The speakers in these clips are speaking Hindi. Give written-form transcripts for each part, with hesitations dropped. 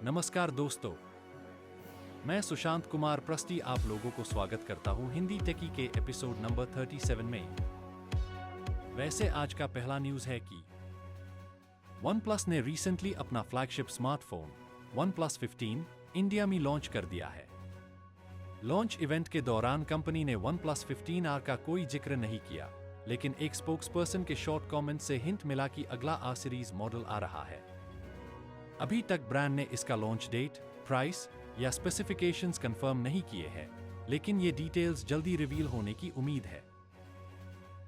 नमस्कार दोस्तों, मैं सुशांत कुमार प्रस्ती आप लोगों को स्वागत करता हूं हिंदी टेकी के एपिसोड नंबर 37 में। वैसे आज का पहला न्यूज है कि OnePlus ने रिसेंटली अपना फ्लैगशिप स्मार्टफोन OnePlus 15 इंडिया में लॉन्च कर दिया है। लॉन्च इवेंट के दौरान कंपनी ने OnePlus 15R का कोई जिक्र नहीं किया, लेकिन एक स्पोक्सपर्सन के शॉर्ट कमेंट से हिंट मिला कि अगला R सीरीज मॉडल आ रहा है। अभी तक ब्रांड ने इसका लॉन्च डेट, प्राइस या स्पेसिफिकेशंस कंफर्म नहीं किए हैं, लेकिन ये डिटेल्स जल्दी रिवील होने की उम्मीद है।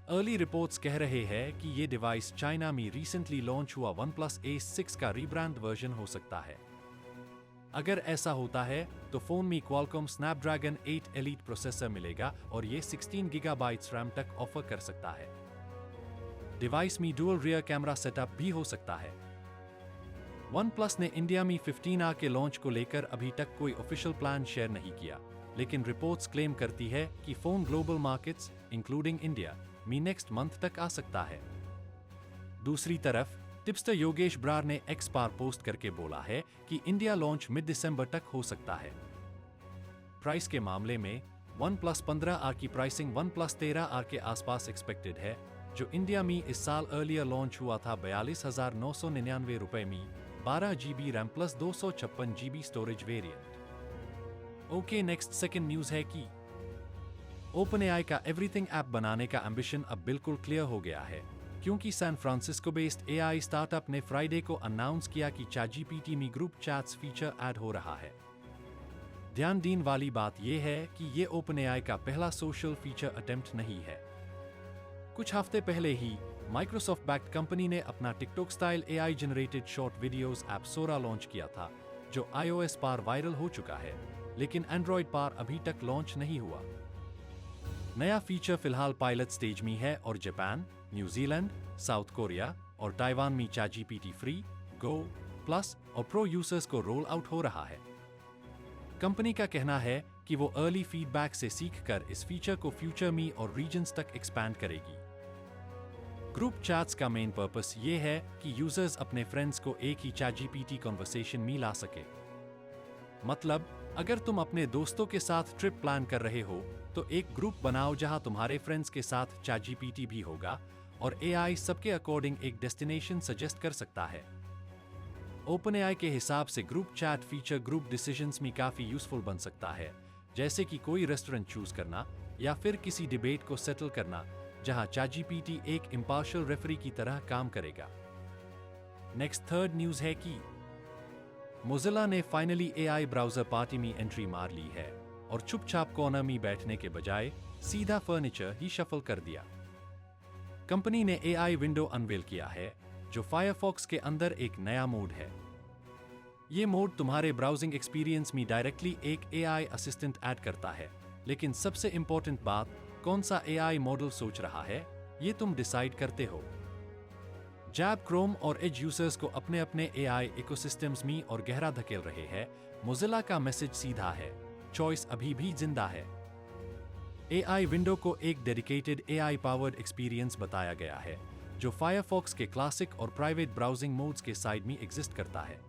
अर्ली रिपोर्ट्स कह रहे हैं कि ये डिवाइस चाइना में रिसेंटली लॉन्च हुआ OnePlus Ace 6 का रीब्रांड वर्जन हो सकता है। अगर ऐसा होता है तो फोन में Qualcomm Snapdragon 8 Elite प्रोसेसर मिलेगा और ये 16 GB रैम तक ऑफर कर सकता है। डिवाइस में डुअल रियर कैमरा सेटअप भी हो सकता है। OnePlus ने इंडिया में 15R के लॉन्च को लेकर अभी तक कोई ऑफिशियल प्लान शेयर नहीं किया, लेकिन रिपोर्ट्स क्लेम करती है कि phone global markets including India में नेक्स्ट मंथ तक आ सकता है। दूसरी तरफ टिप्सटर योगेश ब्रार ने एक्स पर पोस्ट करके बोला है कि इंडिया लॉन्च मिड दिसंबर तक हो सकता है। प्राइस के मामले में OnePlus 15R की प्राइसिंग OnePlus 13R के आसपास एक्सपेक्टेड है, जो इंडिया में इस साल अर्लियर लॉन्च हुआ था 42,999 रुपए में 12 GB RAM plus 256 GB storage variant. Okay, next second news है कि OpenAI का एवरीथिंग ऐप बनाने का एम्बिशन अब बिल्कुल क्लियर हो गया है, क्योंकि San Francisco based AI startup ने फ्राइडे को अनाउंस किया कि ChatGPT में ग्रुप चैट्स फीचर ऐड हो रहा है। ध्यान देने वाली बात यह है कि ये OpenAI का पहला सोशल फीचर अटेम्प्ट नहीं है। कुछ हफ्ते पहले ही माइक्रोसॉफ्ट बैक्ड कंपनी ने अपना TikTok style AI generated short videos app Sora launch किया था, जो iOS पर वायरल हो चुका है, लेकिन एंड्रॉइड पर अभी तक लॉन्च नहीं हुआ। नया फीचर फिलहाल पायलट स्टेज में है और जापान, न्यूजीलैंड, साउथ कोरिया और ताइवान में ChatGPT फ्री, गो, प्लस और प्रो यूजर्स को रोल आउट हो रहा है। कंपनी का कहना है कि वो अर्ली फीडबैक से सीखकर इस फीचर को फ्यूचर में और रीजन्स तक एक्सपैंड करेगी। ग्रुप चैट्स का मेन पर्पस ये है कि यूजर्स अपने फ्रेंड्स को एक ही ChatGPT कन्वर्सेशन में ला सके। मतलब, अगर तुम अपने दोस्तों के साथ ट्रिप प्लान कर रहे हो तो एक ग्रुप बनाओ जहां तुम्हारे फ्रेंड्स के साथ ChatGPT भी होगा और AI सबके अकॉर्डिंग एक डेस्टिनेशन सजेस्ट कर सकता है। OpenAI के हिसाब से group chat feature group decisions में काफी यूजफुल बन सकता है, जैसे कि कोई रेस्टोरेंट चूज करना या फिर किसी डिबेट को सेटल करना, जहां ChatGPT एक इम्पार्शियल रेफरी की तरह काम करेगा। नेक्स्ट थर्ड न्यूज है कि Mozilla ने फाइनली AI ब्राउजर पार्टी में एंट्री मार ली है और चुपचाप कॉर्नर में बैठने के बजाय सीधा फर्नीचर ही शफल कर दिया। कंपनी ने AI विंडो अनवेल किया है, जो फायरफॉक्स के अंदर एक नया मोड है। ये मोड तुम्हारे ब्राउजिंग एक्सपीरियंस में डायरेक्टली एक AI असिस्टेंट ऐड करता है, लेकिन सबसे इंपॉर्टेंट बात, कौन सा AI मॉडल सोच रहा है, ये तुम डिसाइड करते हो। जैब, क्रोम और एज यूजर्स को अपने अपने AI इकोसिस्टम्स में और गहरा धकेल रहे हैं। मोजिला का मैसेज सीधा है, चॉइस अभी भी जिंदा है। AI विंडो को एक डेडिकेटेड AI पावर्ड एक्सपीरियंस बताया गया है, जो फायरफॉक्स के क्लासिक और प्राइवेट ब्राउजिंग मोड्स के साइड में एग्जिस्ट करता है।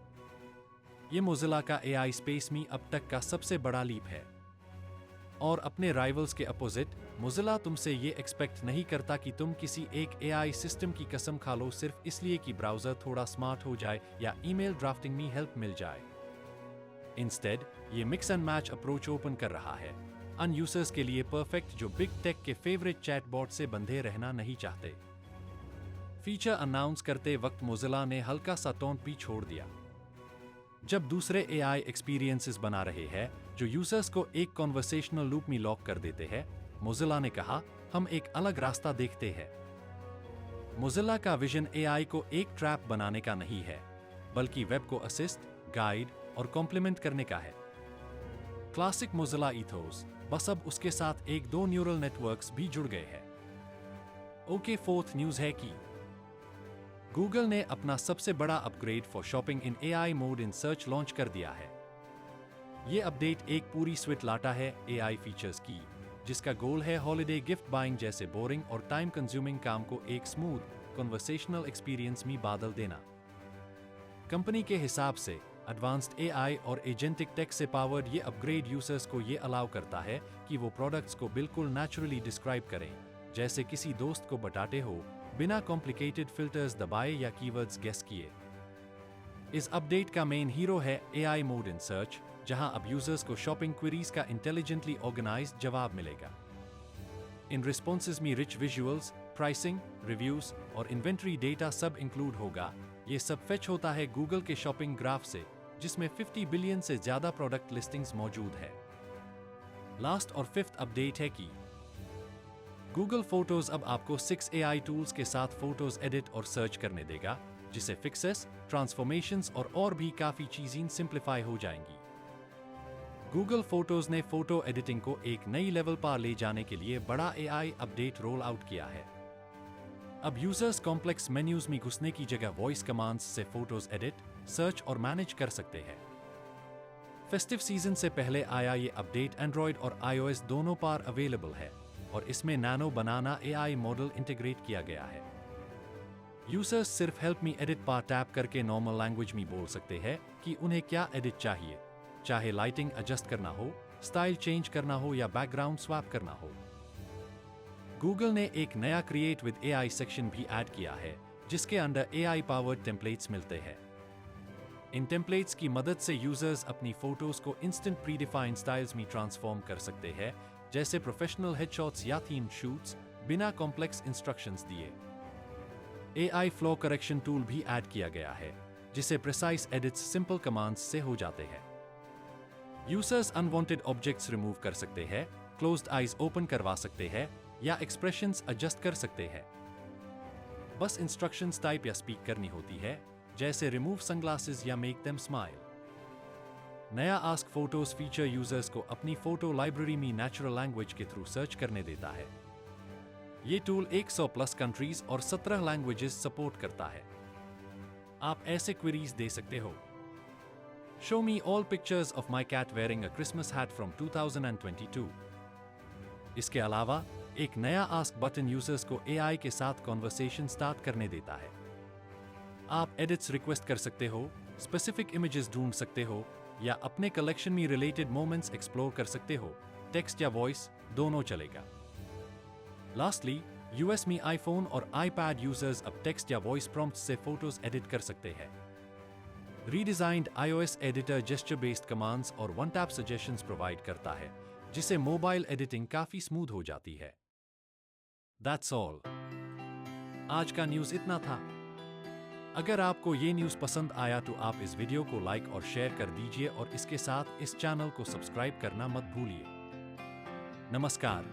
ये मोजिला का AI स्पेस में अब तक का सबसे बड़ा लीप है। और अपने राइवल्स के अपोजिट, मोजिला तुमसे ये एक्सपेक्ट नहीं करता कि तुम किसी एक AI सिस्टम की कसम खा लो सिर्फ इसलिए कि ब्राउजर थोड़ा स्मार्ट हो जाए या ईमेल ड्राफ्टिंग में हेल्प मिल जाए। इंस्टेड, ये mix and match approach open कर रहा है अन यूजर्स के लिए परफेक्ट, जो बिग टेक के फेवरेट चैटबॉट से बंधे रहना नहीं चाहते। फीचर अनाउंस करते वक्त मोजिला ने हल्का सा टोन भी छोड़ दिया। जब दूसरे AI एक्सपीरियंसेस बना रहे हैं जो यूजर्स को एक कॉन्वर्सेशनल लूप में लॉक कर देते हैं, मोजिला ने कहा, हम एक अलग रास्ता देखते हैं। मोजिला का विजन AI को एक ट्रैप बनाने का नहीं है, बल्कि वेब को असिस्ट, गाइड और कॉम्प्लीमेंट करने का है। क्लासिक मोजिला ईथोस, बस अब उसके साथ एक दो न्यूरल नेटवर्क्स भी जुड़ गए हैं। ओके, फोर्थ न्यूज है कि गूगल ने अपना सबसे बड़ा upgrade for shopping in AI mode in search launch कर दिया है। ये अपडेट एक पूरी स्विट लाता है AI फीचर्स की, जिसका गोल है हॉलिडे गिफ्ट बाइंग जैसे बोरिंग और टाइम कंज्यूमिंग काम को एक स्मूथ कन्वर्सेशनल एक्सपीरियंस में बदल देना। कंपनी के हिसाब से एडवांस्ड एआई और एजेंटिक टेक से पावर्ड ये अपग्रेड यूजर्स को ये अलाउ करता है कि वो प्रोडक्ट्स को बिल्कुल नेचुरली डिस्क्राइब करें, जैसे किसी दोस्त को बताते हो, बिना कॉम्प्लिकेटेड फिल्टर्स दबाए या कीवर्ड्स गेस किए। इस अपडेट का मेन हीरो है एआई मोड इन सर्च, जहां अब यूजर्स को शॉपिंग क्वेरीज का इंटेलिजेंटली ऑर्गेनाइज्ड जवाब मिलेगा। इन रिस्पॉन्सेज में रिच विजुअल्स, प्राइसिंग, रिव्यूज और इन्वेंट्री डेटा सब इंक्लूड होगा। ये सब फेच होता है गूगल के शॉपिंग ग्राफ से, जिसमें 50 बिलियन से ज्यादा प्रोडक्ट लिस्टिंग्स मौजूद है। लास्ट और फिफ्थ अपडेट है कि गूगल फोटोज अब आपको 6 एआई टूल्स के साथ फोटोज एडिट और सर्च करने देगा, जिससे फिक्सेस, ट्रांसफॉर्मेशंस और भी काफी चीजें सिंप्लीफाई हो जाएंगी। गूगल फोटोज ने फोटो एडिटिंग को एक नई लेवल पर ले जाने के लिए बड़ा एआई अपडेट रोल आउट किया है। अब यूजर्स कॉम्प्लेक्स मेन्यूज में घुसने की जगह वॉइस कमांड्स से फोटोज एडिट, सर्च और मैनेज कर सकते हैं। फेस्टिव सीजन से पहले आया ये अपडेट एंड्रॉइड और iOS दोनों पर अवेलेबल है और इसमें नैनो बनाना एआई मॉडल इंटीग्रेट किया गया है। यूजर्स सिर्फ हेल्प मी एडिट पर टैप करके नॉर्मल लैंग्वेज में बोल सकते हैं कि उन्हें क्या एडिट चाहिए, चाहे लाइटिंग एडजस्ट करना हो, स्टाइल चेंज करना हो या बैकग्राउंड स्वैप करना हो। गूगल ने एक नया क्रिएट विद एआई सेक्शन भी ऐड किया है, जिसके अंदर एआई पावर्ड टेम्पलेट्स मिलते हैं। इन टेम्पलेट्स की मदद से यूजर्स अपनी फोटोज को इंस्टेंट प्रीडिफाइंड स्टाइल्स में ट्रांसफॉर्म कर सकते हैं, जैसे प्रोफेशनल हेडशॉट्स या थीम शूट्स, बिना कॉम्प्लेक्स इंस्ट्रक्शंस दिए। एआई फ्लो करेक्शन टूल भी ऐड किया गया है, जिसे प्रिसाइज एडिट्स सिंपल कमांड्स से हो जाते हैं। यूजर्स अनवांटेड ऑब्जेक्ट्स रिमूव कर सकते हैं, क्लोज्ड आईज ओपन करवा सकते हैं या एक्सप्रेशंस एडजस्ट कर सकते हैं। बस इंस्ट्रक्शंस टाइप या स्पीक करनी होती है, जैसे रिमूव सनग्लासेस या मेक देम स्माइल। नया आस्क फोटोज फीचर यूजर्स को अपनी फोटो लाइब्रेरी में नेचुरल लैंग्वेज के थ्रू सर्च करने देता है। ये टूल 100+ कंट्रीज और 17 लैंग्वेजेस सपोर्ट करता है। आप ऐसे क्वेरीज दे सकते हो, show me all pictures of my cat wearing a Christmas hat from 2022। इसके अलावा एक नया आस्क बटन यूजर्स को एआई के साथ कॉन्वर्सेशन स्टार्ट करने देता है। आप एडिट्स रिक्वेस्ट कर सकते हो, स्पेसिफिक इमेजेस ढूंढ सकते हो या अपने कलेक्शन में रिलेटेड मोमेंट्स एक्सप्लोर कर सकते हो। टेक्स्ट या वॉइस दोनों चलेगा। लास्टली, यूएस में आईफोन और आईपैड यूजर्स अब टेक्स्ट या वॉइस प्रॉम्प्ट्स से फोटोज एडिट कर सकते हैं। Redesigned iOS editor gesture based commands और वन टैप सजेशंस प्रोवाइड करता है, जिससे मोबाइल एडिटिंग काफी स्मूथ हो जाती है। That's all। आज का न्यूज़ इतना था। अगर आपको ये न्यूज़ पसंद आया तो आप इस वीडियो को लाइक और शेयर कर दीजिए और इसके साथ इस चैनल को सब्सक्राइब करना मत भूलिए। नमस्कार।